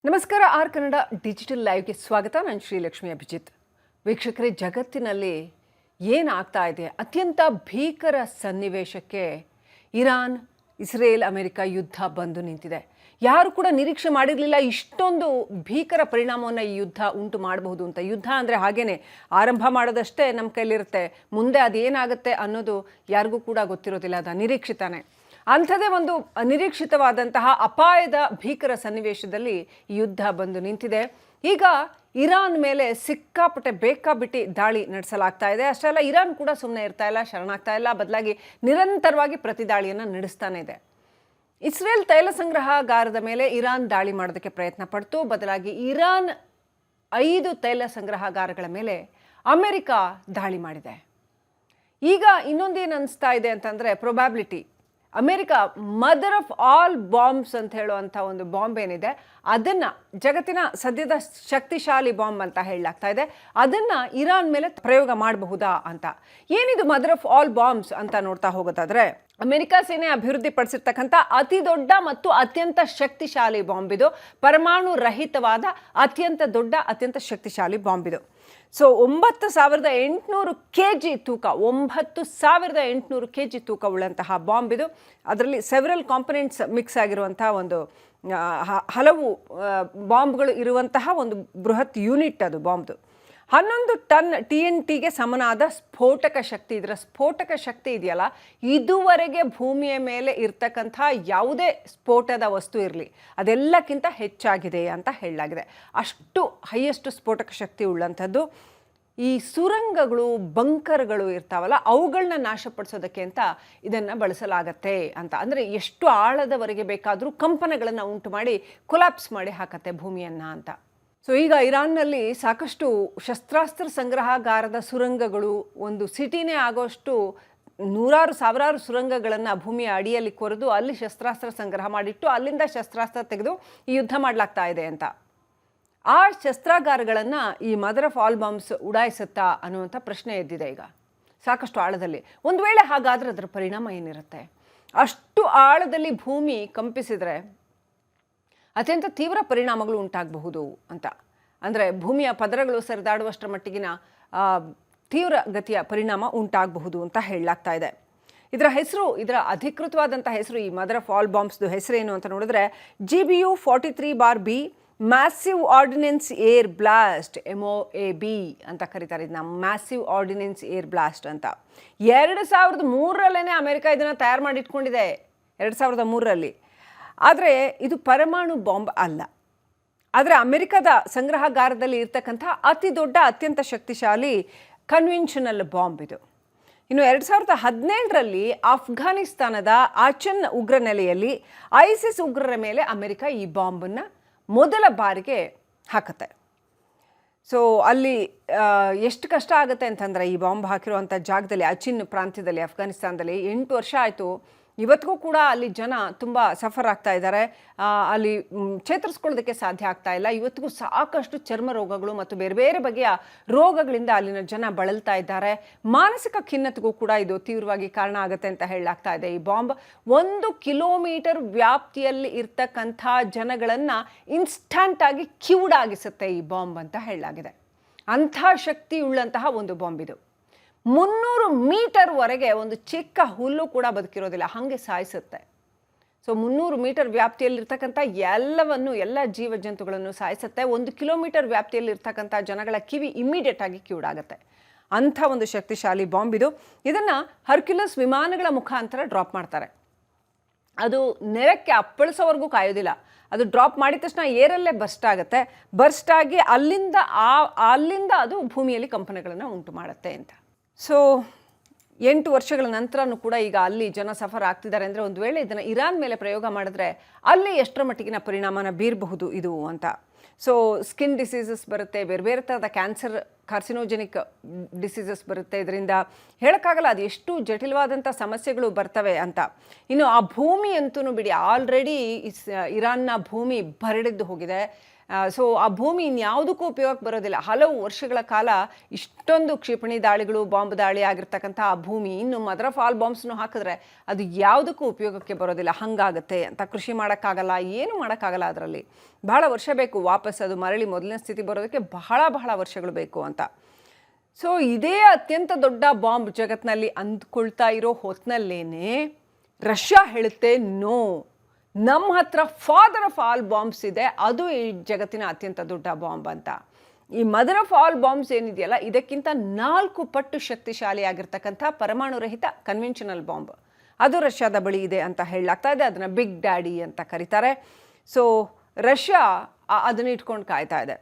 ನಮಸ್ಕಾರ. R Kannada digital ಲೈವ್ಗೆ ಸ್ವಾಗತ. ನಾನು ಶ್ರೀಲಕ್ಷ್ಮಿ ಅಭಿಜಿತ್. ವೀಕ್ಷಕರೇ, ಜಗತ್ತಿನಲ್ಲಿ ಏನಾಗ್ತಾ ಇದೆ? ಅತ್ಯಂತ ಭೀಕರ ಸನ್ನಿವೇಶಕ್ಕೆ ಇರಾನ್, ಇಸ್ರೇಲ್, ಅಮೆರಿಕ ಯುದ್ಧ ಬಂದು ನಿಂತಿದೆ. ಯಾರು ಕೂಡ ನಿರೀಕ್ಷೆ ಮಾಡಿರಲಿಲ್ಲ ಇಷ್ಟೊಂದು ಭೀಕರ ಪರಿಣಾಮವನ್ನು ಈ ಯುದ್ಧ ಉಂಟು ಮಾಡಬಹುದು ಅಂತ. ಯುದ್ಧ ಅಂದರೆ ಹಾಗೇನೆ ಆರಂಭ ಮಾಡೋದಷ್ಟೇ ನಮ್ಮ ಕೈಲಿರುತ್ತೆ, ಮುಂದೆ ಅದೇನಾಗುತ್ತೆ ಅನ್ನೋದು ಯಾರಿಗೂ ಕೂಡ ಗೊತ್ತಿರೋದಿಲ್ಲ. ಅದು ಅನಿರೀಕ್ಷಿತಾನೆ. ಅಂಥದ್ದೇ ಒಂದು ಅನಿರೀಕ್ಷಿತವಾದಂತಹ ಅಪಾಯದ ಭೀಕರ ಸನ್ನಿವೇಶದಲ್ಲಿ ಈ ಯುದ್ಧ ಬಂದು ನಿಂತಿದೆ. ಈಗ ಇರಾನ್ ಮೇಲೆ ಸಿಕ್ಕಾಪಟ್ಟೆ ಬೇಕಾಬಿಟ್ಟಿ ದಾಳಿ ನಡೆಸಲಾಗ್ತಾ ಇದೆ. ಅಷ್ಟೇ ಅಲ್ಲ, ಇರಾನ್ ಕೂಡ ಸುಮ್ಮನೆ ಇರ್ತಾ ಇಲ್ಲ, ಶರಣಾಗ್ತಾ ಇಲ್ಲ, ಬದಲಾಗಿ ನಿರಂತರವಾಗಿ ಪ್ರತಿದಾಳಿಯನ್ನು ನಡೆಸ್ತಾನೆ ಇದೆ. ಇಸ್ರೇಲ್ ತೈಲ ಸಂಗ್ರಹಾಗಾರದ ಮೇಲೆ ಇರಾನ್ ದಾಳಿ ಮಾಡೋದಕ್ಕೆ ಪ್ರಯತ್ನ ಪಡ್ತು. ಬದಲಾಗಿ ಇರಾನ್ 5 ತೈಲ ಸಂಗ್ರಹಾಗಾರಗಳ ಮೇಲೆ ಅಮೆರಿಕ ದಾಳಿ ಮಾಡಿದೆ. ಈಗ ಇನ್ನೊಂದೇನು ಅನಿಸ್ತಾ ಇದೆ ಅಂತಂದರೆ, probability America mother of all bombs ಅಂತ ಹೇಳುವಂಥ ಒಂದು ಬಾಂಬ್ ಏನಿದೆ, ಅದನ್ನು ಜಗತ್ತಿನ ಸದ್ಯದ ಶಕ್ತಿಶಾಲಿ ಬಾಂಬ್ ಅಂತ ಹೇಳಲಾಗ್ತಾ ಇದೆ, ಅದನ್ನು ಇರಾನ್ ಮೇಲೆ ಪ್ರಯೋಗ ಮಾಡಬಹುದಾ ಅಂತ. ಏನಿದು ಮದರ್ ಆಫ್ ಆಲ್ ಬಾಂಬ್ಸ್ ಅಂತ ನೋಡ್ತಾ ಹೋಗೋದಾದ್ರೆ, ಅಮೆರಿಕ ಸೇನೆ ಅಭಿವೃದ್ಧಿಪಡಿಸಿರ್ತಕ್ಕಂಥ ಅತಿ ದೊಡ್ಡ ಮತ್ತು ಅತ್ಯಂತ ಶಕ್ತಿಶಾಲಿ ಬಾಂಬ್ ಇದು. ಪರಮಾಣು ರಹಿತವಾದ ಅತ್ಯಂತ ದೊಡ್ಡ, ಅತ್ಯಂತ ಶಕ್ತಿಶಾಲಿ ಬಾಂಬ್ ಇದು. ಸೊ 9,800 kg ತೂಕ, 9,800 kg ತೂಕ ಉಳ್ಳಂತಹ ಬಾಂಬ್ ಇದು. ಅದರಲ್ಲಿ ಸೆವೆರಲ್ ಕಾಂಪೊನೆಂಟ್ಸ್ ಮಿಕ್ಸ್ ಆಗಿರುವಂತಹ ಒಂದು ಹಲವು ಬಾಂಬ್ಗಳು ಇರುವಂತಹ ಒಂದು ಬೃಹತ್ ಯೂನಿಟ್ ಅದು ಬಾಂಬ್ದು. 11 ಟನ್ TNTಗೆ ಸಮನಾದ ಸ್ಫೋಟಕ ಶಕ್ತಿ. ಇದರ ಸ್ಫೋಟಕ ಶಕ್ತಿ ಇದೆಯಲ್ಲ, ಇದುವರೆಗೆ ಭೂಮಿಯ ಮೇಲೆ ಇರ್ತಕ್ಕಂಥ ಯಾವುದೇ ಸ್ಫೋಟದ ವಸ್ತು ಇರಲಿ ಅದೆಲ್ಲಕ್ಕಿಂತ ಹೆಚ್ಚಾಗಿದೆ ಅಂತ ಹೇಳಲಾಗಿದೆ. ಅಷ್ಟು ಹೈಯೆಸ್ಟ್ ಸ್ಫೋಟಕ ಶಕ್ತಿ ಉಳ್ಳಂಥದ್ದು. ಈ ಸುರಂಗಗಳು, ಬಂಕರ್ಗಳು ಇರ್ತಾವಲ್ಲ, ಅವುಗಳನ್ನ ನಾಶಪಡಿಸೋದಕ್ಕೆ ಅಂತ ಇದನ್ನು ಬಳಸಲಾಗತ್ತೆ ಅಂತ. ಅಂದರೆ ಎಷ್ಟು ಆಳದವರೆಗೆ ಬೇಕಾದರೂ ಕಂಪನಗಳನ್ನು ಉಂಟು ಮಾಡಿ ಕೊಲಾಪ್ಸ್ ಮಾಡಿ ಹಾಕತ್ತೆ ಭೂಮಿಯನ್ನು ಅಂತ. ಸೊ ಈಗ ಇರಾನ್ನಲ್ಲಿ ಸಾಕಷ್ಟು ಶಸ್ತ್ರಾಸ್ತ್ರ ಸಂಗ್ರಹಾಗಾರದ ಸುರಂಗಗಳು, ಒಂದು ಸಿಟಿನೇ ಆಗೋಷ್ಟು ನೂರಾರು ಸಾವಿರಾರು ಸುರಂಗಗಳನ್ನು ಭೂಮಿಯ ಅಡಿಯಲ್ಲಿ ಕೊರೆದು ಅಲ್ಲಿ ಶಸ್ತ್ರಾಸ್ತ್ರ ಸಂಗ್ರಹ ಮಾಡಿಟ್ಟು ಅಲ್ಲಿಂದ ಶಸ್ತ್ರಾಸ್ತ್ರ ತೆಗೆದು ಈ ಯುದ್ಧ ಮಾಡಲಾಗ್ತಾ ಇದೆ ಅಂತ. ಆ ಶಸ್ತ್ರಾಗಾರಗಳನ್ನು ಈ ಮದರ್ ಆಫ್ ಆಲ್ ಬಾಂಬ್ಸ್ ಉಡಾಯಿಸುತ್ತಾ ಅನ್ನುವಂಥ ಪ್ರಶ್ನೆ ಎದ್ದಿದೆ ಈಗ ಸಾಕಷ್ಟು ಆಳದಲ್ಲಿ. ಒಂದು ವೇಳೆ ಹಾಗಾದರೆ ಅದರ ಪರಿಣಾಮ ಏನಿರುತ್ತೆ? ಅಷ್ಟು ಆಳದಲ್ಲಿ ಭೂಮಿ ಕಂಪಿಸಿದರೆ ಅತ್ಯಂತ ತೀವ್ರ ಪರಿಣಾಮಗಳು ಉಂಟಾಗಬಹುದು ಅಂತ. ಅಂದರೆ ಭೂಮಿಯ ಪದರಗಳು ಸರಿದಾಡುವಷ್ಟರ ಮಟ್ಟಿಗಿನ ತೀವ್ರ ಗತಿಯ ಪರಿಣಾಮ ಉಂಟಾಗಬಹುದು ಅಂತ ಹೇಳಲಾಗ್ತಾ ಇದೆ. ಇದರ ಹೆಸರು, ಇದರ ಅಧಿಕೃತವಾದಂಥ ಹೆಸರು, ಈ ಮದರ್ ಆಫ್ ಆಲ್ ಬಾಂಬ್ಸ್ದು ಹೆಸರೇನು ಅಂತ ನೋಡಿದ್ರೆ GBU 43-B massive ordinance air blast, MOAB ಅಂತ ಕರೀತಾರೆ ಇದನ್ನ. ಮ್ಯಾಸಿವ್ ಆರ್ಡಿನೆನ್ಸ್ ಏರ್ ಬ್ಲಾಸ್ಟ್ ಅಂತ 2003ರಲ್ಲೇ ಅಮೆರಿಕ ಇದನ್ನು ತಯಾರು ಮಾಡಿ ಇಟ್ಕೊಂಡಿದೆ, 2003ರಲ್ಲಿ. ಆದರೆ ಇದು ಪರಮಾಣು ಬಾಂಬ್ ಅಲ್ಲ. ಆದರೆ ಅಮೆರಿಕದ ಸಂಗ್ರಹಾಗಾರದಲ್ಲಿ ಇರ್ತಕ್ಕಂಥ ಅತಿ ದೊಡ್ಡ, ಅತ್ಯಂತ ಶಕ್ತಿಶಾಲಿ ಕನ್ವೆನ್ಷನಲ್ ಬಾಂಬ್ ಇದು. ಇನ್ನು 2017ರಲ್ಲಿ ಅಫ್ಘಾನಿಸ್ತಾನದ ಆಚನ್ ಉಗ್ರ ನೆಲೆಯಲ್ಲಿ ಐಸಿಸ್ ಉಗ್ರರ ಮೇಲೆ ಅಮೆರಿಕ ಈ ಬಾಂಬನ್ನು ಮೊದಲ ಬಾರಿಗೆ ಹಾಕುತ್ತೆ. ಸೊ ಅಲ್ಲಿ ಎಷ್ಟು ಕಷ್ಟ ಆಗುತ್ತೆ ಅಂತಂದರೆ, ಈ ಬಾಂಬ್ ಹಾಕಿರುವಂಥ ಜಾಗದಲ್ಲಿ, ಅಚಿನ್ ಪ್ರಾಂತ್ಯದಲ್ಲಿ, ಅಫ್ಘಾನಿಸ್ತಾನದಲ್ಲಿ 8 ವರ್ಷ ಆಯಿತು. ಇವತ್ತಿಗೂ ಕೂಡ ಅಲ್ಲಿ ಜನ ತುಂಬ ಸಫರ್ ಆಗ್ತಾ ಇದ್ದಾರೆ. ಅಲ್ಲಿ ಚೇತರಿಸ್ಕೊಳ್ಳೋದಕ್ಕೆ ಸಾಧ್ಯ ಆಗ್ತಾ ಇಲ್ಲ. ಇವತ್ತಿಗೂ ಸಾಕಷ್ಟು ಚರ್ಮ ರೋಗಗಳು ಮತ್ತು ಬೇರೆ ಬೇರೆ ಬಗೆಯ ರೋಗಗಳಿಂದ ಅಲ್ಲಿನ ಜನ ಬಳಲ್ತಾ ಇದ್ದಾರೆ. ಮಾನಸಿಕ ಖಿನ್ನತೆಗೂ ಕೂಡ ಇದು ತೀವ್ರವಾಗಿ ಕಾರಣ ಆಗುತ್ತೆ ಅಂತ ಹೇಳಲಾಗ್ತಾ ಇದೆ. ಈ ಬಾಂಬ್ 1 ಕಿಲೋಮೀಟರ್ ವ್ಯಾಪ್ತಿಯಲ್ಲಿ ಇರ್ತಕ್ಕಂಥ ಜನಗಳನ್ನು ಇನ್ಸ್ಟಂಟ್ ಆಗಿ ಕಿವುಡಾಗಿಸುತ್ತೆ ಈ ಬಾಂಬ್ ಅಂತ ಹೇಳಲಾಗಿದೆ. ಅಂಥ ಶಕ್ತಿ ಉಳ್ಳಂತಹ ಒಂದು ಬಾಂಬ್ ಇದು. 300 ಮೀಟರ್ವರೆಗೆ ಒಂದು ಚಿಕ್ಕ ಹುಲ್ಲು ಕೂಡ ಬದುಕಿರೋದಿಲ್ಲ, ಹಾಗೆ ಸಾಯಿಸುತ್ತೆ. ಸೊ 300 ಮೀಟರ್ ವ್ಯಾಪ್ತಿಯಲ್ಲಿರ್ತಕ್ಕಂಥ ಎಲ್ಲ ಜೀವ ಜಂತುಗಳನ್ನು ಸಾಯಿಸುತ್ತೆ. 1 ಕಿಲೋಮೀಟರ್ ವ್ಯಾಪ್ತಿಯಲ್ಲಿರ್ತಕ್ಕಂಥ ಜನಗಳ ಕಿವಿ ಇಮ್ಮಿಡಿಯೇಟ್ ಆಗಿ ಕಿವುಡಾಗುತ್ತೆ. ಅಂಥ ಒಂದು ಶಕ್ತಿಶಾಲಿ ಬಾಂಬ್ ಇದು. ಇದನ್ನು ಹರ್ಕ್ಯುಲಸ್ ವಿಮಾನಗಳ ಮುಖಾಂತರ ಡ್ರಾಪ್ ಮಾಡ್ತಾರೆ. ಅದು ನೆಲಕ್ಕೆ ಅಪ್ಪಳಿಸೋವರೆಗೂ ಕಾಯೋದಿಲ್ಲ. ಅದು ಡ್ರಾಪ್ ಮಾಡಿದ ತಕ್ಷಣ ಏರಲ್ಲೇ ಬರ್ಸ್ಟ್ ಆಗುತ್ತೆ. ಬರ್ಸ್ಟ್ ಆಗಿ ಅಲ್ಲಿಂದ ಅದು ಭೂಮಿಯಲ್ಲಿ ಕಂಪನಗಳನ್ನು ಉಂಟು ಮಾಡುತ್ತೆ ಅಂತ. ಸೊ 8 ವರ್ಷಗಳ ನಂತರನೂ ಕೂಡ ಈಗ ಅಲ್ಲಿ ಜನ ಸಫರ್ ಆಗ್ತಿದ್ದಾರೆ. ಅಂದರೆ ಒಂದು ವೇಳೆ ಇದನ್ನು ಇರಾನ್ ಮೇಲೆ ಪ್ರಯೋಗ ಮಾಡಿದ್ರೆ ಅಲ್ಲಿ ಎಷ್ಟರ ಮಟ್ಟಿಗಿನ ಪರಿಣಾಮನ ಬೀರಬಹುದು ಇದು ಅಂತ. ಸೊ ಸ್ಕಿನ್ ಡಿಸೀಸಸ್ ಬರುತ್ತೆ, ಬೇರೆ ಬೇರೆ ಥರದ ಕ್ಯಾನ್ಸರ್, ಕಾರ್ಸಿನೋಜೆನಿಕ್ ಡಿಸೀಸಸ್ ಬರುತ್ತೆ. ಇದರಿಂದ ಹೇಳೋಕ್ಕಾಗಲ್ಲ ಅದು ಎಷ್ಟು ಜಟಿಲವಾದಂಥ ಸಮಸ್ಯೆಗಳು ಬರ್ತವೆ ಅಂತ. ಇನ್ನು ಆ ಭೂಮಿ ಅಂತೂ ಬಿಡಿ, ಆಲ್ರೆಡಿ ಇರಾನ್ನ ಭೂಮಿ ಬರಡಿದ್ದು ಹೋಗಿದೆ. ಸೊ ಆ ಭೂಮಿ ಇನ್ಯಾವುದಕ್ಕೂ ಉಪಯೋಗಕ್ಕೆ ಬರೋದಿಲ್ಲ. ಹಲವು ವರ್ಷಗಳ ಕಾಲ ಇಷ್ಟೊಂದು ಕ್ಷಿಪಣಿ ದಾಳಿಗಳು, ಬಾಂಬ್ ದಾಳಿ ಆಗಿರ್ತಕ್ಕಂಥ ಆ ಭೂಮಿ ಇನ್ನು ಮದರ್ ಆಫ್ ಆಲ್ ಬಾಂಬ್ಸ್ನು ಹಾಕಿದ್ರೆ ಅದು ಯಾವುದಕ್ಕೂ ಉಪಯೋಗಕ್ಕೆ ಬರೋದಿಲ್ಲ, ಹಾಗಾಗುತ್ತೆ ಅಂತ. ಕೃಷಿ ಮಾಡೋಕ್ಕಾಗಲ್ಲ, ಏನು ಮಾಡೋಕ್ಕಾಗಲ್ಲ ಅದರಲ್ಲಿ. ಬಹಳ ವರ್ಷ ಬೇಕು ವಾಪಸ್ ಅದು ಮರಳಿ ಮೊದಲನೇ ಸ್ಥಿತಿ ಬರೋದಕ್ಕೆ ಬಹಳ ಬಹಳ ವರ್ಷಗಳು ಬೇಕು ಅಂತ. ಸೊ ಇದೇ ಅತ್ಯಂತ ದೊಡ್ಡ ಬಾಂಬ್ ಜಗತ್ತಿನಲ್ಲಿ ಅಂದ್ಕೊಳ್ತಾ ಇರೋ ಹೊತ್ತಿನಲ್ಲೇನೆ ರಷ್ಯಾ ಹೇಳುತ್ತೆ ನೋ, ನಮ್ಮ ಹತ್ರ ಫಾದರ್ ಆಫ್ ಆಲ್ ಬಾಂಬ್ಸ್ ಇದೆ, ಅದು ಈ ಜಗತ್ತಿನ ಅತ್ಯಂತ ದೊಡ್ಡ ಬಾಂಬ್ ಅಂತ. ಈ ಮದರ್ ಆಫ್ ಆಲ್ ಬಾಂಬ್ಸ್ ಏನಿದೆಯಲ್ಲ ಇದಕ್ಕಿಂತ 4 ಪಟ್ಟು ಶಕ್ತಿಶಾಲಿಯಾಗಿರ್ತಕ್ಕಂಥ ಪರಮಾಣು ರಹಿತ ಕನ್ವೆನ್ಷನಲ್ ಬಾಂಬ್ ಅದು ರಷ್ಯಾದ ಬಳಿ ಇದೆ ಅಂತ ಹೇಳಲಾಗ್ತಾ ಇದೆ. ಅದನ್ನು ಬಿಗ್ ಡ್ಯಾಡಿ ಅಂತ ಕರೀತಾರೆ. ಸೊ ರಷ್ಯಾ ಅದನ್ನ ಇಟ್ಕೊಂಡು ಕಾಯ್ತಾ ಇದೆ.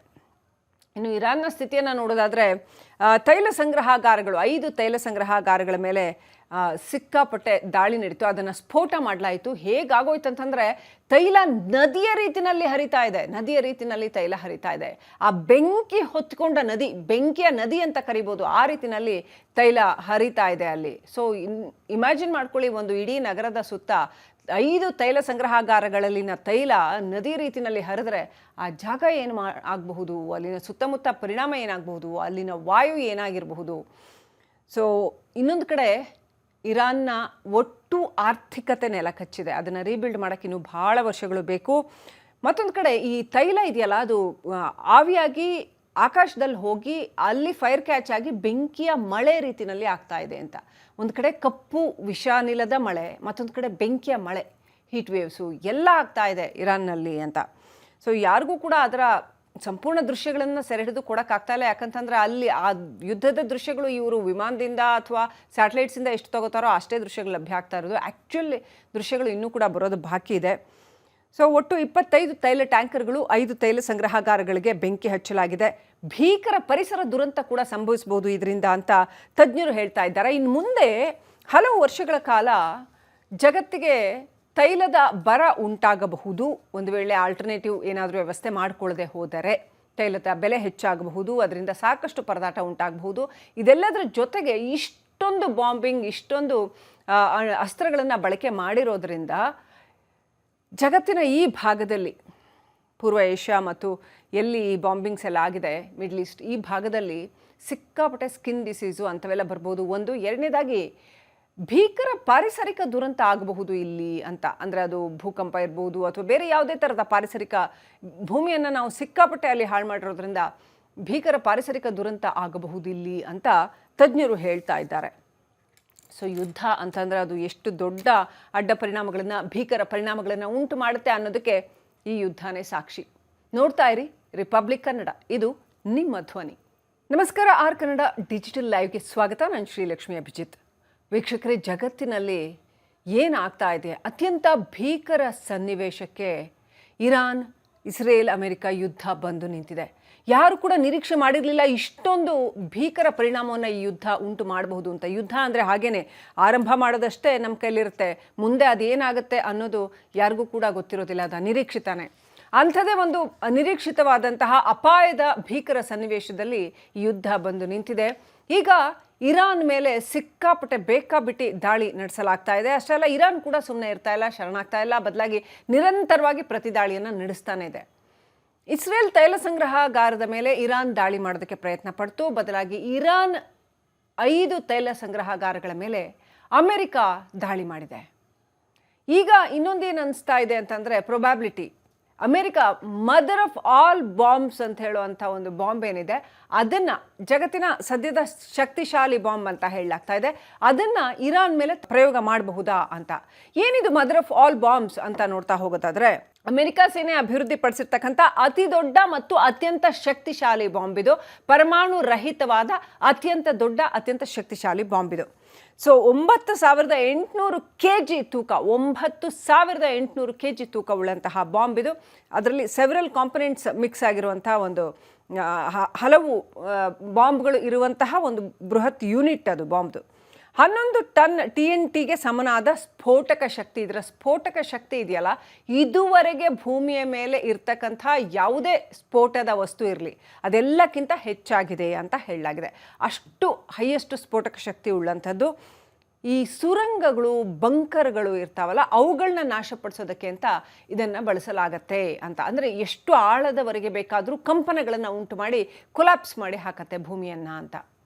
ಇನ್ನು ಇರಾನ್ನ ಸ್ಥಿತಿಯನ್ನು ನೋಡೋದಾದರೆ ತೈಲ ಸಂಗ್ರಹಾಗಾರಗಳು 5 ತೈಲ ಸಂಗ್ರಹಾಗಾರಗಳ ಮೇಲೆ ಸಿಕ್ಕಾಪಟ್ಟೆ ದಾಳಿ ನಡೀತು. ಅದನ್ನು ಸ್ಫೋಟ ಮಾಡಲಾಯಿತು. ಹೇಗಾಗೋಯ್ತು ಅಂತಂದರೆ ತೈಲ ನದಿಯ ರೀತಿಯಲ್ಲಿ ಹರಿತಾ ಇದೆ, ನದಿಯ ರೀತಿಯಲ್ಲಿ ತೈಲ ಹರಿತಾ ಇದೆ. ಆ ಬೆಂಕಿ ಹೊತ್ಕೊಂಡ ನದಿ, ಬೆಂಕಿಯ ನದಿ ಅಂತ ಕರಿಬೋದು, ಆ ರೀತಿಯಲ್ಲಿ ತೈಲ ಹರಿತಾ ಇದೆ ಅಲ್ಲಿ. ಸೊ ಇಮ್ಯಾಜಿನ್ ಮಾಡ್ಕೊಳ್ಳಿ, ಒಂದು ಇಡೀ ನಗರದ ಸುತ್ತ 5 ತೈಲ ಸಂಗ್ರಹಾಗಾರಗಳಲ್ಲಿನ ತೈಲ ನದಿ ರೀತಿಯಲ್ಲಿ ಹರಿದ್ರೆ ಆ ಜಾಗ ಏನು ಆಗಬಹುದು, ಅಲ್ಲಿನ ಸುತ್ತಮುತ್ತ ಪರಿಣಾಮ ಏನಾಗಬಹುದು, ಅಲ್ಲಿನ ವಾಯು ಏನಾಗಿರಬಹುದು. ಸೊ ಇನ್ನೊಂದು ಕಡೆ ಇರಾನ್ನ ಒಟ್ಟು ಆರ್ಥಿಕತೆ ನೆಲಕಚ್ಚಿದೆ. ಅದನ್ನು ರೀಬಿಲ್ಡ್ ಮಾಡೋಕ್ಕೆ ಇನ್ನೂ ಭಾಳ ವರ್ಷಗಳು ಬೇಕು. ಮತ್ತೊಂದು ಕಡೆ ಈ ತೈಲ ಇದೆಯಲ್ಲ ಅದು ಆವಿಯಾಗಿ ಆಕಾಶದಲ್ಲಿ ಹೋಗಿ ಅಲ್ಲಿ ಫೈರ್ ಕ್ಯಾಚ್ ಆಗಿ ಬೆಂಕಿಯ ಮಳೆ ರೀತಿಯಲ್ಲಿ ಆಗ್ತಾ ಇದೆ ಅಂತ. ಒಂದು ಕಡೆ ಕಪ್ಪು ವಿಷಾನಿಲದ ಮಳೆ, ಮತ್ತೊಂದು ಕಡೆ ಬೆಂಕಿಯ ಮಳೆ, ಹೀಟ್ ವೇವ್ಸು ಎಲ್ಲ ಆಗ್ತಾ ಇದೆ ಇರಾನ್ನಲ್ಲಿ ಅಂತ. ಸೊ ಯಾರಿಗೂ ಕೂಡ ಅದರ ಸಂಪೂರ್ಣ ದೃಶ್ಯಗಳನ್ನು ಸೆರೆ ಹಿಡಿದು ಕೊಡೋಕ್ಕಾಗ್ತಾ ಇಲ್ಲ. ಯಾಕಂತಂದರೆ ಅಲ್ಲಿ ಆ ಯುದ್ಧದ ದೃಶ್ಯಗಳು ಇವರು ವಿಮಾನದಿಂದ ಅಥವಾ ಸ್ಯಾಟಲೈಟ್ಸಿಂದ ಎಷ್ಟು ತಗೋತಾರೋ ಅಷ್ಟೇ ದೃಶ್ಯಗಳು ಲಭ್ಯ ಆಗ್ತಾ ಇರೋದು. ಆ್ಯಕ್ಚುಲಿ ದೃಶ್ಯಗಳು ಇನ್ನೂ ಕೂಡ ಬರೋದು ಬಾಕಿ ಇದೆ. ಸೊ ಒಟ್ಟು 25 ತೈಲ ಟ್ಯಾಂಕರ್ಗಳು 5 ತೈಲ ಸಂಗ್ರಹಾಗಾರಗಳಿಗೆ ಬೆಂಕಿ ಹಚ್ಚಲಾಗಿದೆ. ಭೀಕರ ಪರಿಸರ ದುರಂತ ಕೂಡ ಸಂಭವಿಸಬಹುದು ಇದರಿಂದ ಅಂತ ತಜ್ಞರು ಹೇಳ್ತಾ ಇದ್ದಾರೆ. ಇನ್ನು ಮುಂದೆ ಹಲವು ವರ್ಷಗಳ ಕಾಲ ಜಗತ್ತಿಗೆ ತೈಲದ ಬರ ಉಂಟಾಗಬಹುದು. ಒಂದು ವೇಳೆ ಆಲ್ಟರ್ನೇಟಿವ್ ಏನಾದರೂ ವ್ಯವಸ್ಥೆ ಮಾಡಿಕೊಳ್ಳದೆ ಹೋದರೆ ತೈಲದ ಬೆಲೆ ಹೆಚ್ಚಾಗಬಹುದು, ಅದರಿಂದ ಸಾಕಷ್ಟು ಪರದಾಟ ಉಂಟಾಗಬಹುದು. ಇದೆಲ್ಲದರ ಜೊತೆಗೆ ಇಷ್ಟೊಂದು ಬಾಂಬಿಂಗ್, ಇಷ್ಟೊಂದು ಅಸ್ತ್ರಗಳನ್ನು ಬಳಕೆ ಮಾಡಿರೋದ್ರಿಂದ ಜಗತ್ತಿನ ಈ ಭಾಗದಲ್ಲಿ, ಪೂರ್ವ ಏಷ್ಯಾ ಮತ್ತು ಎಲ್ಲಿ ಈ ಬಾಂಬಿಂಗ್ಸ್ ಎಲ್ಲ ಆಗಿದೆ, ಮಿಡ್ಲ್ ಈಸ್ಟ್ ಈ ಭಾಗದಲ್ಲಿ ಸಿಕ್ಕಾಪಟ್ಟೆ ಸ್ಕಿನ್ ಡಿಸೀಸು ಅಂಥವೆಲ್ಲ ಬರ್ಬೋದು. ಒಂದು, ಎರಡನೇದಾಗಿ ಭೀಕರ ಪಾರಿಸರಿಕ ದುರಂತ ಆಗಬಹುದು ಇಲ್ಲಿ ಅಂತ. ಅಂದರೆ ಅದು ಭೂಕಂಪ ಇರ್ಬೋದು ಅಥವಾ ಬೇರೆ ಯಾವುದೇ ಥರದ ಪಾರಿಸರಿಕ, ಭೂಮಿಯನ್ನು ನಾವು ಸಿಕ್ಕಾಪಟ್ಟೆ ಅಲ್ಲಿ ಹಾಳು ಮಾಡಿರೋದ್ರಿಂದ ಭೀಕರ ಪಾರಿಸರಿಕ ದುರಂತ ಆಗಬಹುದು ಇಲ್ಲಿ ಅಂತ ತಜ್ಞರು ಹೇಳ್ತಾ ಇದ್ದಾರೆ. ಸೊ ಯುದ್ಧ ಅಂತಂದರೆ ಅದು ಎಷ್ಟು ದೊಡ್ಡ ಅಡ್ಡ ಪರಿಣಾಮಗಳನ್ನು, ಭೀಕರ ಪರಿಣಾಮಗಳನ್ನು ಉಂಟು ಮಾಡುತ್ತೆ ಅನ್ನೋದಕ್ಕೆ ಈ ಯುದ್ಧನೇ ಸಾಕ್ಷಿ. ನೋಡ್ತಾ ಇರಿ ರಿಪಬ್ಲಿಕ್ ಕನ್ನಡ, ಇದು ನಿಮ್ಮ ಧ್ವನಿ. ನಮಸ್ಕಾರ, ಆರ್ ಕನ್ನಡ ಡಿಜಿಟಲ್ ಲೈವ್ಗೆ ಸ್ವಾಗತ. ನಾನು ಶ್ರೀಲಕ್ಷ್ಮಿ ಅಭಿಜಿತ್. ವೀಕ್ಷಕರೇ, ಜಗತ್ತಿನಲ್ಲಿ ಏನಾಗ್ತಾ ಇದೆ, ಅತ್ಯಂತ ಭೀಕರ ಸನ್ನಿವೇಶಕ್ಕೆ ಇರಾನ್, ಇಸ್ರೇಲ್, ಅಮೆರಿಕ ಯುದ್ಧ ಬಂದು ನಿಂತಿದೆ. ಯಾರು ಕೂಡ ನಿರೀಕ್ಷೆ ಮಾಡಿರಲಿಲ್ಲ ಇಷ್ಟೊಂದು ಭೀಕರ ಪರಿಣಾಮವನ್ನು ಈ ಯುದ್ಧ ಉಂಟು ಮಾಡಬಹುದು ಅಂತ. ಯುದ್ಧ ಅಂದರೆ ಹಾಗೇನೆ, ಆರಂಭ ಮಾಡೋದಷ್ಟೇ ನಮ್ಮ ಕೈಲಿರುತ್ತೆ, ಮುಂದೆ ಅದೇನಾಗುತ್ತೆ ಅನ್ನೋದು ಯಾರಿಗೂ ಕೂಡ ಗೊತ್ತಿರೋದಿಲ್ಲ, ಅದು ಅನಿರೀಕ್ಷಿತನೇ. ಅಂಥದ್ದೇ ಒಂದು ಅನಿರೀಕ್ಷಿತವಾದಂತಹ ಅಪಾಯದ ಭೀಕರ ಸನ್ನಿವೇಶದಲ್ಲಿ ಈ ಯುದ್ಧ ಬಂದು ನಿಂತಿದೆ. ಈಗ ಇರಾನ್ ಮೇಲೆ ಸಿಕ್ಕಾಪಟ್ಟೆ ಬೇಕಾಬಿಟ್ಟಿ ದಾಳಿ ನಡೆಸಲಾಗ್ತಾ ಇದೆ. ಅಷ್ಟೇ ಅಲ್ಲ, ಇರಾನ್ ಕೂಡ ಸುಮ್ಮನೆ ಇರ್ತಾ ಇಲ್ಲ, ಶರಣಾಗ್ತಾ ಇಲ್ಲ, ಬದಲಾಗಿ ನಿರಂತರವಾಗಿ ಪ್ರತಿದಾಳಿಯನ್ನು ನಡೆಸ್ತಾನೆ ಇದೆ. ಇಸ್ರೇಲ್ ತೈಲ ಸಂಗ್ರಹಾಗಾರದ ಮೇಲೆ ಇರಾನ್ ದಾಳಿ ಮಾಡೋದಕ್ಕೆ ಪ್ರಯತ್ನ ಪಡ್ತು. ಬದಲಾಗಿ ಇರಾನ್ 5 ತೈಲ ಸಂಗ್ರಹಾಗಾರಗಳ ಮೇಲೆ ಅಮೆರಿಕ ದಾಳಿ ಮಾಡಿದೆ. ಈಗ ಇನ್ನೊಂದೇನು ಅನಿಸ್ತಾ ಇದೆ ಅಂತಂದರೆ, probability America mother of all bombs ಅಂತ ಹೇಳುವಂಥ ಒಂದು ಬಾಂಬ್ ಏನಿದೆ, ಅದನ್ನು ಜಗತ್ತಿನ ಸದ್ಯದ ಶಕ್ತಿಶಾಲಿ ಬಾಂಬ್ ಅಂತ ಹೇಳಲಾಗ್ತಾ ಇದೆ, ಅದನ್ನು ಇರಾನ್ ಮೇಲೆ ಪ್ರಯೋಗ ಮಾಡಬಹುದಾ ಅಂತ. ಏನಿದು ಮದರ್ ಆಫ್ ಆಲ್ ಬಾಂಬ್ಸ್ ಅಂತ ನೋಡ್ತಾ ಹೋಗೋದಾದ್ರೆ, ಅಮೆರಿಕ ಸೇನೆ ಅಭಿವೃದ್ಧಿಪಡಿಸಿರ್ತಕ್ಕಂಥ ಅತಿ ದೊಡ್ಡ ಮತ್ತು ಅತ್ಯಂತ ಶಕ್ತಿಶಾಲಿ ಬಾಂಬ್ ಇದು. ಪರಮಾಣು ರಹಿತವಾದ ಅತ್ಯಂತ ದೊಡ್ಡ, ಅತ್ಯಂತ ಶಕ್ತಿಶಾಲಿ ಬಾಂಬ್ ಇದು. ಸೊ 9,800 kg ತೂಕ, 9,800 kg ತೂಕ ಉಳ್ಳಂತಹ ಬಾಂಬ್ ಇದು. ಅದರಲ್ಲಿ ಸೆವೆರಲ್ ಕಾಂಪೊನೆಂಟ್ಸ್ ಮಿಕ್ಸ್ ಆಗಿರುವಂಥ ಒಂದು ಹಲವು ಬಾಂಬ್ಗಳು ಇರುವಂತಹ ಒಂದು ಬೃಹತ್ ಯೂನಿಟ್ ಅದು ಬಾಂಬ್ದು. 11 ಟನ್ TNTಗೆ ಸಮನಾದ ಸ್ಫೋಟಕ ಶಕ್ತಿ. ಇದರ ಸ್ಫೋಟಕ ಶಕ್ತಿ ಇದೆಯಲ್ಲ, ಇದುವರೆಗೆ ಭೂಮಿಯ ಮೇಲೆ ಇರ್ತಕ್ಕಂಥ ಯಾವುದೇ ಸ್ಫೋಟದ ವಸ್ತು ಇರಲಿ ಅದೆಲ್ಲಕ್ಕಿಂತ ಹೆಚ್ಚಾಗಿದೆ ಅಂತ ಹೇಳಲಾಗಿದೆ. ಅಷ್ಟು ಹೈಯೆಸ್ಟ್ ಸ್ಫೋಟಕ ಶಕ್ತಿ ಉಳ್ಳಂಥದ್ದು. ಈ ಸುರಂಗಗಳು, ಬಂಕರ್ಗಳು ಇರ್ತಾವಲ್ಲ, ಅವುಗಳನ್ನ ನಾಶಪಡಿಸೋದಕ್ಕೆ ಅಂತ ಇದನ್ನು ಬಳಸಲಾಗತ್ತೆ ಅಂತ. ಅಂದರೆ ಎಷ್ಟು ಆಳದವರೆಗೆ ಬೇಕಾದರೂ ಕಂಪನಗಳನ್ನು ಉಂಟು ಮಾಡಿ ಕೊಲಾಪ್ಸ್ ಮಾಡಿ ಹಾಕತ್ತೆ ಭೂಮಿಯನ್ನು ಅಂತ.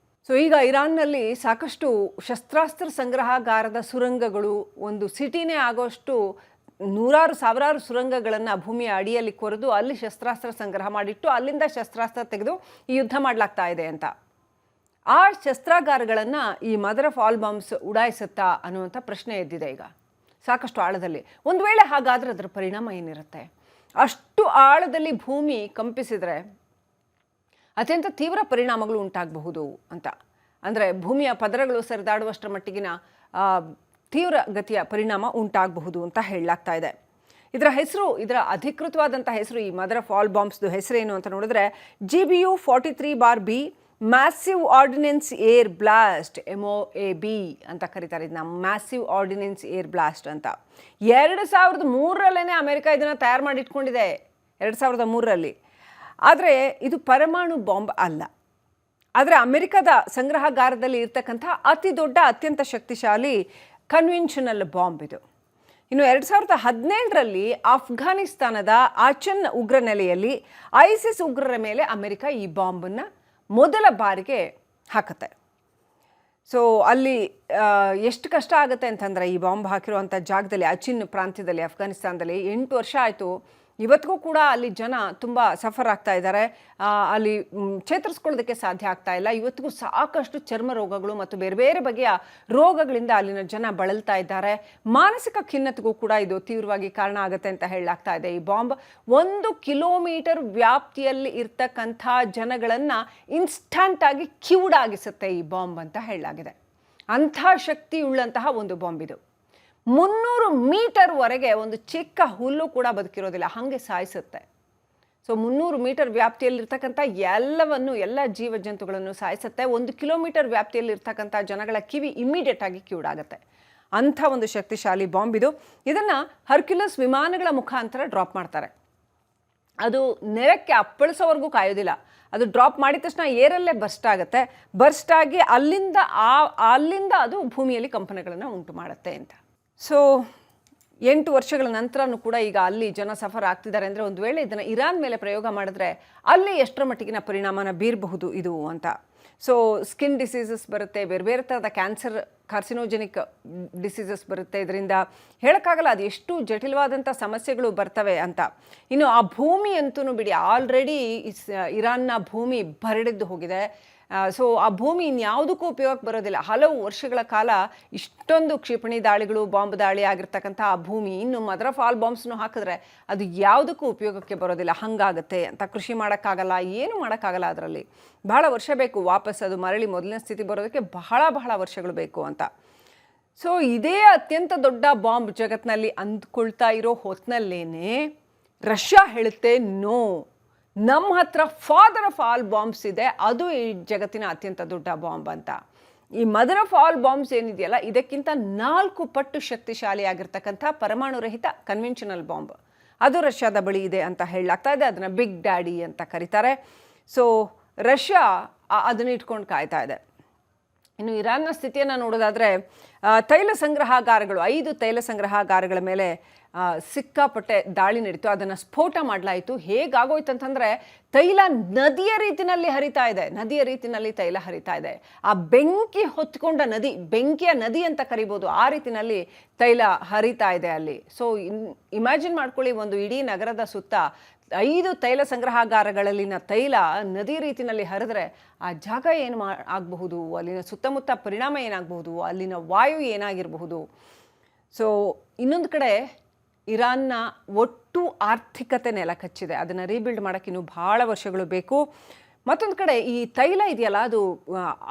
ಸೊ ಈಗ ಇರಾನ್ನಲ್ಲಿ ಸಾಕಷ್ಟು ಶಸ್ತ್ರಾಸ್ತ್ರ ಸಂಗ್ರಹಾಗಾರದ ಸುರಂಗಗಳು ಒಂದು ಸಿಟಿನೇ ಆಗೋಷ್ಟು ನೂರಾರು ಸಾವಿರಾರು ಸುರಂಗಗಳನ್ನು ಭೂಮಿಯ ಅಡಿಯಲ್ಲಿ ಕೊರೆದು ಅಲ್ಲಿ ಶಸ್ತ್ರಾಸ್ತ್ರ ಸಂಗ್ರಹ ಮಾಡಿಟ್ಟು ಅಲ್ಲಿಂದ ಶಸ್ತ್ರಾಸ್ತ್ರ ತೆಗೆದು ಈ ಯುದ್ಧ ಮಾಡಲಾಗ್ತಾ ಇದೆ ಅಂತ. ಆ ಶಸ್ತ್ರಾಗಾರಗಳನ್ನು ಈ ಮದರ್ ಆಫ್ ಆಲ್ ಬಾಂಬ್ಸ್ ಉಡಾಯಿಸುತ್ತಾ ಅನ್ನುವಂಥ ಪ್ರಶ್ನೆ ಎದ್ದಿದೆ ಈಗ ಸಾಕಷ್ಟು ಆಳದಲ್ಲಿ. ಒಂದು ವೇಳೆ ಹಾಗಾದರೆ ಅದರ ಪರಿಣಾಮ ಏನಿರುತ್ತೆ? ಅಷ್ಟು ಆಳದಲ್ಲಿ ಭೂಮಿ ಕಂಪಿಸಿದರೆ ಅತ್ಯಂತ ತೀವ್ರ ಪರಿಣಾಮಗಳು ಉಂಟಾಗಬಹುದು ಅಂತ. ಅಂದರೆ ಭೂಮಿಯ ಪದರಗಳು ಸರಿದಾಡುವಷ್ಟರ ಮಟ್ಟಿಗಿನ ತೀವ್ರ ಗತಿಯ ಪರಿಣಾಮ ಉಂಟಾಗಬಹುದು ಅಂತ ಹೇಳಲಾಗ್ತಾ ಇದೆ. ಇದರ ಅಧಿಕೃತವಾದಂಥ ಹೆಸರು, ಈ ಮದರ್ ಆಫ್ ಆಲ್ ಬಾಂಬ್ಸ್ದು ಹೆಸರೇನು ಅಂತ ನೋಡಿದ್ರೆ GBU-43-B massive ordinance air blast, MOAB ಅಂತ ಕರೀತಾರೆ. ಇದನ್ನ ಮ್ಯಾಸಿವ್ ಆರ್ಡಿನೆನ್ಸ್ ಏರ್ ಬ್ಲಾಸ್ಟ್ ಅಂತ. 2003ರಲ್ಲೇ ಅಮೆರಿಕ ಇದನ್ನು ತಯಾರು ಮಾಡಿ ಇಟ್ಕೊಂಡಿದೆ, 2003ರಲ್ಲಿ. ಆದರೆ ಇದು ಪರಮಾಣು ಬಾಂಬ್ ಅಲ್ಲ. ಆದರೆ ಅಮೆರಿಕದ ಸಂಗ್ರಹಾಗಾರದಲ್ಲಿ ಇರ್ತಕ್ಕಂಥ ಅತಿ ದೊಡ್ಡ ಅತ್ಯಂತ ಶಕ್ತಿಶಾಲಿ ಕನ್ವೆನ್ಷನಲ್ ಬಾಂಬ್ ಇದು. ಇನ್ನು 2017ರಲ್ಲಿ ಅಫ್ಘಾನಿಸ್ತಾನದ ಆಚನ್ ಉಗ್ರ ನೆಲೆಯಲ್ಲಿ ಐಸಿಸ್ ಉಗ್ರರ ಮೇಲೆ ಅಮೆರಿಕ ಈ ಬಾಂಬನ್ನು ಮೊದಲ ಬಾರಿಗೆ ಹಾಕುತ್ತೆ. ಸೊ ಅಲ್ಲಿ ಎಷ್ಟು ಕಷ್ಟ ಆಗುತ್ತೆ ಅಂತಂದರೆ, ಈ ಬಾಂಬ್ ಹಾಕಿರುವಂಥ ಜಾಗದಲ್ಲಿ, ಅಚಿನ್ ಪ್ರಾಂತ್ಯದಲ್ಲಿ, ಅಫ್ಘಾನಿಸ್ತಾನದಲ್ಲಿ 8 ವರ್ಷ ಆಯಿತು. ಇವತ್ತಿಗೂ ಕೂಡ ಅಲ್ಲಿ ಜನ ತುಂಬ ಸಫರ್ ಆಗ್ತಾ ಇದ್ದಾರೆ. ಅಲ್ಲಿ ಚೇತರಿಸ್ಕೊಳ್ಳೋದಕ್ಕೆ ಸಾಧ್ಯ ಆಗ್ತಾ ಇಲ್ಲ. ಇವತ್ತಿಗೂ ಸಾಕಷ್ಟು ಚರ್ಮ ರೋಗಗಳು ಮತ್ತು ಬೇರೆ ಬೇರೆ ಬಗೆಯ ರೋಗಗಳಿಂದ ಅಲ್ಲಿನ ಜನ ಬಳಲ್ತಾ ಇದ್ದಾರೆ. ಮಾನಸಿಕ ಖಿನ್ನತೆಗೂ ಕೂಡ ಇದು ತೀವ್ರವಾಗಿ ಕಾರಣ ಆಗುತ್ತೆ ಅಂತ ಹೇಳಲಾಗ್ತಾ ಇದೆ. ಈ ಬಾಂಬ್ 1 ಕಿಲೋಮೀಟರ್ ವ್ಯಾಪ್ತಿಯಲ್ಲಿ ಇರ್ತಕ್ಕಂಥ ಜನಗಳನ್ನು ಇನ್ಸ್ಟಂಟ್ ಆಗಿ ಕಿವುಡಾಗಿಸುತ್ತೆ ಈ ಬಾಂಬ್ ಅಂತ ಹೇಳಲಾಗಿದೆ. ಅಂಥ ಶಕ್ತಿಯುಳ್ಳಂತಹ ಒಂದು ಬಾಂಬ್ ಇದು. 300 ಮೀಟರ್ವರೆಗೆ ಒಂದು ಚಿಕ್ಕ ಹುಲ್ಲು ಕೂಡ ಬದುಕಿರೋದಿಲ್ಲ, ಹಾಗೆ ಸಾಯಿಸುತ್ತೆ. ಸೊ 300 ಮೀಟರ್ ವ್ಯಾಪ್ತಿಯಲ್ಲಿರ್ತಕ್ಕಂಥ ಎಲ್ಲ ಜೀವ ಜಂತುಗಳನ್ನು ಸಾಯಿಸುತ್ತೆ. 1 ಕಿಲೋಮೀಟರ್ ವ್ಯಾಪ್ತಿಯಲ್ಲಿರ್ತಕ್ಕಂಥ ಜನಗಳ ಕಿವಿ ಇಮ್ಮಿಡಿಯೇಟ್ ಆಗಿ ಕಿವುಡಾಗುತ್ತೆ. ಅಂಥ ಒಂದು ಶಕ್ತಿಶಾಲಿ ಬಾಂಬ್ ಇದು. ಇದನ್ನು ಹರ್ಕ್ಯುಲಸ್ ವಿಮಾನಗಳ ಮುಖಾಂತರ ಡ್ರಾಪ್ ಮಾಡ್ತಾರೆ. ಅದು ನೆಲಕ್ಕೆ ಅಪ್ಪಳಿಸೋವರೆಗೂ ಕಾಯೋದಿಲ್ಲ. ಅದು ಡ್ರಾಪ್ ಮಾಡಿದ ತಕ್ಷಣ ಏರಲ್ಲೇ ಬರ್ಸ್ಟ್ ಆಗುತ್ತೆ. ಬರ್ಸ್ಟ್ ಆಗಿ ಅಲ್ಲಿಂದ ಅದು ಭೂಮಿಯಲ್ಲಿ ಕಂಪನಗಳನ್ನು ಉಂಟು ಮಾಡುತ್ತೆ ಅಂತ. ಸೊ 8 ವರ್ಷಗಳ ನಂತರನೂ ಕೂಡ ಈಗ ಅಲ್ಲಿ ಜನ ಸಫರ್ ಆಗ್ತಿದ್ದಾರೆ. ಅಂದರೆ ಒಂದು ವೇಳೆ ಇದನ್ನು ಇರಾನ್ ಮೇಲೆ ಪ್ರಯೋಗ ಮಾಡಿದ್ರೆ ಅಲ್ಲಿ ಎಷ್ಟರ ಮಟ್ಟಿಗಿನ ಪರಿಣಾಮನ ಬೀರಬಹುದು ಇದು ಅಂತ. ಸೊ ಸ್ಕಿನ್ ಡಿಸೀಸಸ್ ಬರುತ್ತೆ, ಬೇರೆ ಬೇರೆ ಥರದ ಕಾರ್ಸಿನೋಜೆನಿಕ್ ಡಿಸೀಸಸ್ ಬರುತ್ತೆ. ಇದರಿಂದ ಹೇಳೋಕ್ಕಾಗಲ್ಲ ಅದು ಎಷ್ಟು ಜಟಿಲವಾದಂಥ ಸಮಸ್ಯೆಗಳು ಬರ್ತವೆ ಅಂತ. ಇನ್ನು ಆ ಭೂಮಿ ಅಂತೂ ಬಿಡಿ, ಆಲ್ರೆಡಿ ಇರಾನ್ನ ಭೂಮಿ ಬರಡಿದ್ದು ಹೋಗಿದೆ. ಸೊ ಆ ಭೂಮಿ ಇನ್ಯಾವುದಕ್ಕೂ ಉಪಯೋಗಕ್ಕೆ ಬರೋದಿಲ್ಲ. ಹಲವು ವರ್ಷಗಳ ಕಾಲ ಇಷ್ಟೊಂದು ಕ್ಷಿಪಣಿ ದಾಳಿಗಳು, ಬಾಂಬ್ ದಾಳಿ ಆಗಿರ್ತಕ್ಕಂಥ ಆ ಭೂಮಿ ಇನ್ನು ಮದರ್ ಆಫ್ ಆಲ್ ಬಾಂಬ್ಸ್ನು ಹಾಕಿದ್ರೆ ಅದು ಯಾವುದಕ್ಕೂ ಉಪಯೋಗಕ್ಕೆ ಬರೋದಿಲ್ಲ, ಹಾಗಾಗುತ್ತೆ ಅಂತ. ಕೃಷಿ ಮಾಡೋಕ್ಕಾಗಲ್ಲ, ಏನೂ ಮಾಡೋಕ್ಕಾಗಲ್ಲ. ಅದರಲ್ಲಿ ಬಹಳ ವರ್ಷ ಬೇಕು ವಾಪಸ್ ಅದು ಮರಳಿ ಮೊದಲನೇ ಸ್ಥಿತಿ ಬರೋದಕ್ಕೆ, ಬಹಳ ವರ್ಷಗಳು ಬೇಕು ಅಂತ. ಸೊ ಇದೇ ಅತ್ಯಂತ ದೊಡ್ಡ ಬಾಂಬ್ ಜಗತ್ತಿನಲ್ಲಿ ಅಂದ್ಕೊಳ್ತಾ ಇರೋ ಹೊತ್ತಿನಲ್ಲೇನೆ ರಷ್ಯಾ ಹೇಳುತ್ತೆ, ನೋ, ನಮ್ಮ ಹತ್ರ ಫಾದರ್ ಆಫ್ ಆಲ್ ಬಾಂಬ್ಸ್ ಇದೆ, ಅದು ಈ ಜಗತ್ತಿನ ಅತ್ಯಂತ ದೊಡ್ಡ ಬಾಂಬ್ ಅಂತ. ಈ ಮದರ್ ಆಫ್ ಆಲ್ ಬಾಂಬ್ಸ್ ಏನಿದೆಯಲ್ಲ, ಇದಕ್ಕಿಂತ 4 ಪಟ್ಟು ಶಕ್ತಿಶಾಲಿಯಾಗಿರ್ತಕ್ಕಂಥ ಪರಮಾಣು ರಹಿತ ಕನ್ವೆನ್ಷನಲ್ ಬಾಂಬ್ ಅದು ರಷ್ಯಾದ ಬಳಿ ಇದೆ ಅಂತ ಹೇಳಲಾಗ್ತಾ ಇದೆ. ಅದನ್ನು ಬಿಗ್ ಡ್ಯಾಡಿ ಅಂತ ಕರೀತಾರೆ. ಸೊ ರಷ್ಯಾ ಅದನ್ನ ಇಟ್ಕೊಂಡು ಕಾಯ್ತಾ ಇದೆ. ಇನ್ನು ಇರಾನ್ನ ಸ್ಥಿತಿಯನ್ನು ನೋಡೋದಾದರೆ, ತೈಲ ಸಂಗ್ರಹಾಗಾರಗಳು, 5 ತೈಲ ಸಂಗ್ರಹಾಗಾರಗಳ ಮೇಲೆ ಸಿಕ್ಕಾಪಟ್ಟೆ ದಾಳಿ ನಡೀತು. ಅದನ್ನು ಸ್ಫೋಟ ಮಾಡಲಾಯಿತು. ಹೇಗಾಗೋಯ್ತು ಅಂತಂದರೆ, ತೈಲ ನದಿಯ ರೀತಿಯಲ್ಲಿ ಹರಿತಾ ಇದೆ, ನದಿಯ ರೀತಿಯಲ್ಲಿ ತೈಲ ಹರಿತಾ ಇದೆ. ಆ ಬೆಂಕಿ ಹೊತ್ಕೊಂಡ ನದಿ, ಬೆಂಕಿಯ ನದಿ ಅಂತ ಕರಿಬೋದು, ಆ ರೀತಿಯಲ್ಲಿ ತೈಲ ಹರಿತಾ ಇದೆ ಅಲ್ಲಿ. ಸೊ ಇಮ್ಯಾಜಿನ್ ಮಾಡ್ಕೊಳ್ಳಿ, ಒಂದು ಇಡೀ ನಗರದ ಸುತ್ತ 5 ತೈಲ ಸಂಗ್ರಹಾಗಾರಗಳಲ್ಲಿನ ತೈಲ ನದಿ ರೀತಿಯಲ್ಲಿ ಹರಿದ್ರೆ ಆ ಜಾಗ ಏನು ಆಗಬಹುದು, ಅಲ್ಲಿನ ಸುತ್ತಮುತ್ತ ಪರಿಣಾಮ ಏನಾಗಬಹುದು, ಅಲ್ಲಿನ ವಾಯು ಏನಾಗಿರಬಹುದು. ಸೊ ಇನ್ನೊಂದು ಕಡೆ ಇರಾನ್ನ ಒಟ್ಟು ಆರ್ಥಿಕತೆ ನೆಲಕಚ್ಚಿದೆ. ಅದನ್ನು ರೀಬಿಲ್ಡ್ ಮಾಡೋಕ್ಕೆ ಇನ್ನೂ ಭಾಳ ವರ್ಷಗಳು ಬೇಕು. ಮತ್ತೊಂದು ಕಡೆ ಈ ತೈಲ ಇದೆಯಲ್ಲ, ಅದು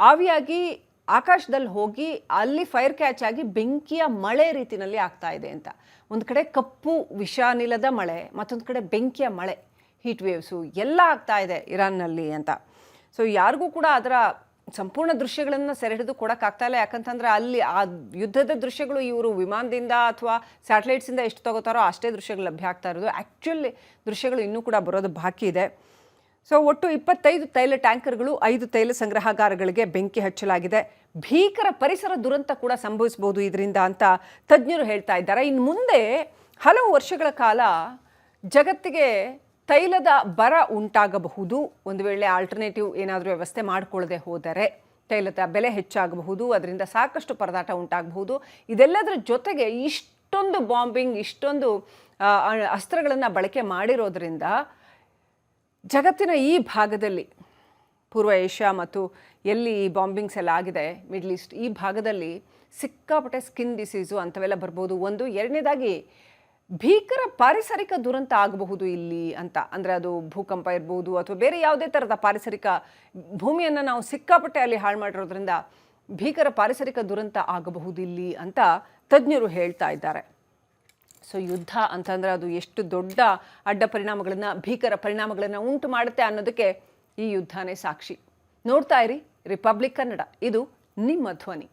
ಆವಿಯಾಗಿ ಆಕಾಶದಲ್ಲಿ ಹೋಗಿ ಅಲ್ಲಿ ಫೈರ್ ಕ್ಯಾಚ್ ಆಗಿ ಬೆಂಕಿಯ ಮಳೆ ರೀತಿಯಲ್ಲಿ ಆಗ್ತಾ ಇದೆ ಅಂತ. ಒಂದು ಕಡೆ ಕಪ್ಪು ವಿಷಾನಿಲದ ಮಳೆ, ಮತ್ತೊಂದು ಕಡೆ ಬೆಂಕಿಯ ಮಳೆ, ಹೀಟ್ ವೇವ್ಸು ಎಲ್ಲ ಆಗ್ತಾ ಇದೆ ಇರಾನ್ನಲ್ಲಿ ಅಂತ. ಸೊ ಯಾರಿಗೂ ಕೂಡ ಅದರ ಸಂಪೂರ್ಣ ದೃಶ್ಯಗಳನ್ನು ಸೆರೆ ಹಿಡಿದು ಕೊಡೋಕ್ಕಾಗ್ತಾ ಇಲ್ಲ. ಯಾಕಂತಂದರೆ ಅಲ್ಲಿ ಆ ಯುದ್ಧದ ದೃಶ್ಯಗಳು ಇವರು ವಿಮಾನದಿಂದ ಅಥವಾ ಸ್ಯಾಟಲೈಟ್ಸಿಂದ ಎಷ್ಟು ತಗೋತಾರೋ ಅಷ್ಟೇ ದೃಶ್ಯಗಳು ಲಭ್ಯ ಆಗ್ತಾ ಇರೋದು. ಆ್ಯಕ್ಚುಲಿ ದೃಶ್ಯಗಳು ಇನ್ನೂ ಕೂಡ ಬರೋದು ಬಾಕಿ ಇದೆ. ಸೊ ಒಟ್ಟು 25 ತೈಲ ಟ್ಯಾಂಕರ್ಗಳು, 5 ತೈಲ ಸಂಗ್ರಹಾಗಾರಗಳಿಗೆ ಬೆಂಕಿ ಹಚ್ಚಲಾಗಿದೆ. ಭೀಕರ ಪರಿಸರ ದುರಂತ ಕೂಡ ಸಂಭವಿಸಬಹುದು ಇದರಿಂದ ಅಂತ ತಜ್ಞರು ಹೇಳ್ತಾ ಇದ್ದಾರೆ. ಇನ್ನು ಮುಂದೆ ಹಲವು ವರ್ಷಗಳ ಕಾಲ ಜಗತ್ತಿಗೆ ತೈಲದ ಬರ ಉಂಟಾಗಬಹುದು. ಒಂದು ವೇಳೆ ಆಲ್ಟರ್ನೇಟಿವ್ ಏನಾದರೂ ವ್ಯವಸ್ಥೆ ಮಾಡಿಕೊಳ್ಳದೆ ಹೋದರೆ ತೈಲದ ಬೆಲೆ ಹೆಚ್ಚಾಗಬಹುದು, ಅದರಿಂದ ಸಾಕಷ್ಟು ಪರದಾಟ ಉಂಟಾಗಬಹುದು. ಇದೆಲ್ಲದರ ಜೊತೆಗೆ ಇಷ್ಟೊಂದು ಬಾಂಬಿಂಗ್, ಇಷ್ಟೊಂದು ಅಸ್ತ್ರಗಳನ್ನು ಬಳಕೆ ಮಾಡಿರೋದ್ರಿಂದ ಜಗತ್ತಿನ ಈ ಭಾಗದಲ್ಲಿ, ಪೂರ್ವ ಏಷ್ಯಾ ಮತ್ತು ಎಲ್ಲಿ ಈ ಬಾಂಬಿಂಗ್ಸ್ ಎಲ್ಲ ಆಗಿದೆ, ಮಿಡ್ಲ್ ಈಸ್ಟ್ ಈ ಭಾಗದಲ್ಲಿ ಸಿಕ್ಕಾಪಟ್ಟೆ ಸ್ಕಿನ್ ಡಿಸೀಸು ಅಂಥವೆಲ್ಲ ಬರ್ಬೋದು. ಒಂದು, ಎರಡನೇದಾಗಿ ಭೀಕರ ಪಾರಿಸರಿಕ ದುರಂತ ಆಗಬಹುದು ಇಲ್ಲಿ ಅಂತ. ಅಂದರೆ ಅದು ಭೂಕಂಪ ಇರ್ಬೋದು ಅಥವಾ ಬೇರೆ ಯಾವುದೇ ಥರದ ಪಾರಿಸರಿಕ, ಭೂಮಿಯನ್ನು ನಾವು ಸಿಕ್ಕಾಪಟ್ಟೆ ಅಲ್ಲಿ ಹಾಳು ಮಾಡಿರೋದ್ರಿಂದ ಭೀಕರ ಪಾರಿಸರಿಕ ದುರಂತ ಆಗಬಹುದು ಇಲ್ಲಿ ಅಂತ ತಜ್ಞರು ಹೇಳ್ತಾ ಇದ್ದಾರೆ. ಸೊ ಯುದ್ಧ ಅಂತಂದರೆ ಅದು ಎಷ್ಟು ದೊಡ್ಡ ಅಡ್ಡ ಪರಿಣಾಮಗಳನ್ನು, ಭೀಕರ ಪರಿಣಾಮಗಳನ್ನು ಉಂಟು ಮಾಡುತ್ತೆ ಅನ್ನೋದಕ್ಕೆ ಈ ಯುದ್ಧನೇ ಸಾಕ್ಷಿ. ನೋಡ್ತಾ ಇರಿ ರಿಪಬ್ಲಿಕ್ ಕನ್ನಡ, ಇದು ನಿಮ್ಮ ಧ್ವನಿ.